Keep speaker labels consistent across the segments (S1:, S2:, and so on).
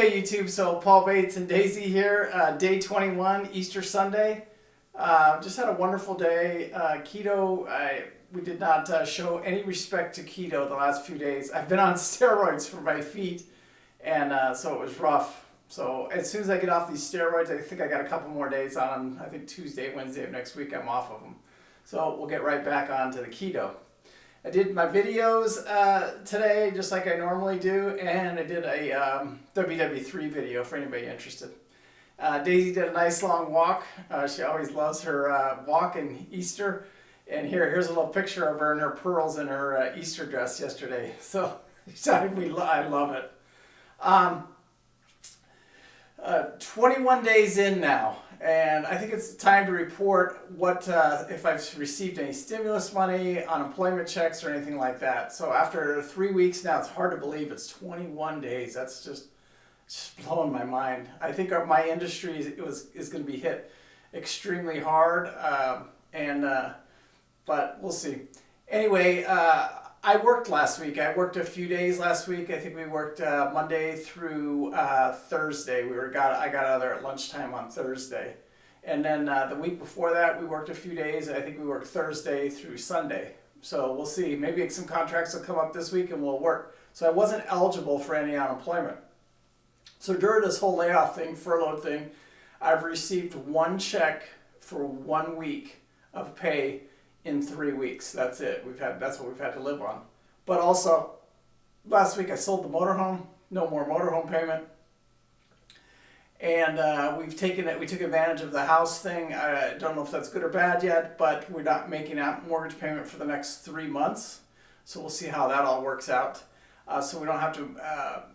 S1: Okay, YouTube, so Paul Bates and Daisy here, day 21, Easter Sunday. Just had a wonderful day. Keto, we did not show any respect to keto the last few days. I've been on steroids for my feet, and so it was rough. So as soon as I get off these steroids, I think I got a couple more days on them. I think Tuesday, Wednesday of next week, I'm off of them. So we'll get right back on to the keto. I did my videos today, just like I normally do, and I did a WW3 video for anybody interested. Daisy did a nice long walk. She always loves her walk in Easter. And here's a little picture of her and her pearls in her Easter dress yesterday. So I love it. 21 days in now. And I think it's time to report what if I've received any stimulus money, unemployment checks, or anything like that. So after 3 weeks now, it's hard to believe it's 21 days. That's just blowing my mind. I think my industry is going to be hit extremely hard, but we'll see. Anyway, I worked last week. I worked a few days last week. I think we worked Monday through Thursday. I got out of there at lunchtime on Thursday. And then the week before that, we worked a few days. I think we worked Thursday through Sunday. So we'll see. Maybe some contracts will come up this week and we'll work. So I wasn't eligible for any unemployment. So during this whole layoff thing, furlough thing, I've received one check for 1 week of pay in 3 weeks. That's it. That's what we've had to live on. But also, last week I sold the motorhome. No more motorhome payment. And we took advantage of the house thing. I don't know if that's good or bad yet, but we're not making out mortgage payment for the next 3 months. So we'll see how that all works out. So we don't have to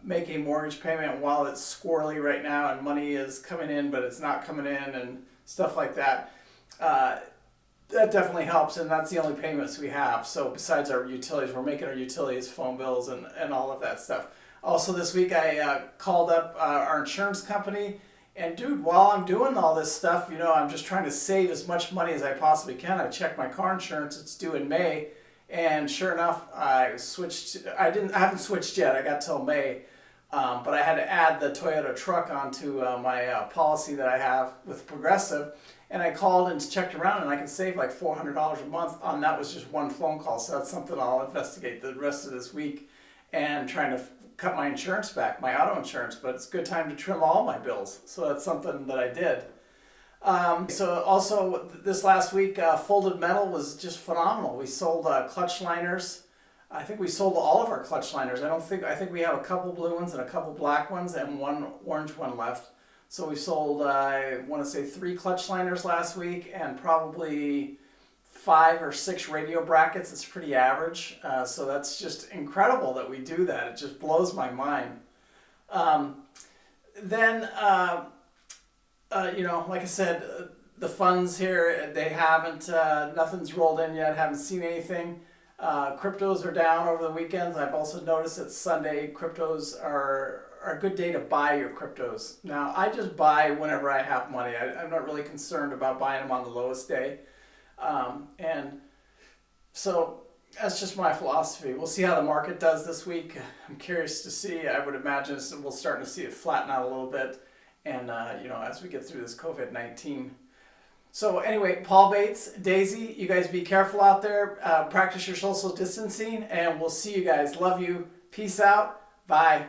S1: make a mortgage payment while it's squirrely right now and money is coming in, but it's not coming in and stuff like that. That definitely helps, and that's the only payments we have. So besides our utilities, we're making our utilities, phone bills, and all of that stuff. Also this week I called up our insurance company, and dude, while I'm doing all this stuff, I'm just trying to save as much money as I possibly can. I checked my car insurance, it's due in May, and sure enough, I haven't switched yet, I got till May, but I had to add the Toyota truck onto my policy that I have with Progressive. And I called and checked around, and I can save like $400 a month on that. Was just one phone call. So that's something I'll investigate the rest of this week and trying to cut my insurance back, my auto insurance. But it's a good time to trim all my bills. So that's something that I did. So also this last week, Folded Metal was just phenomenal. We sold clutch liners. I think we sold all of our clutch liners. I think we have a couple blue ones and a couple black ones and one orange one left. So we sold, I want to say 3 clutch liners last week and probably 5 or 6 radio brackets. It's pretty average. So that's just incredible that we do that. It just blows my mind. Then, like I said, the funds here, they haven't, nothing's rolled in yet. Haven't seen anything. Cryptos are down over the weekends. I've also noticed that Sunday cryptos are a good day to buy your cryptos. Now, I just buy whenever I have money. I'm not really concerned about buying them on the lowest day. And so that's just my philosophy. We'll see how the market does this week. I'm curious to see. I would imagine we'll start to see it flatten out a little bit. And, as we get through this COVID-19. So anyway, Paul Bates, Daisy, you guys be careful out there. Practice your social distancing, and we'll see you guys. Love you. Peace out. Bye.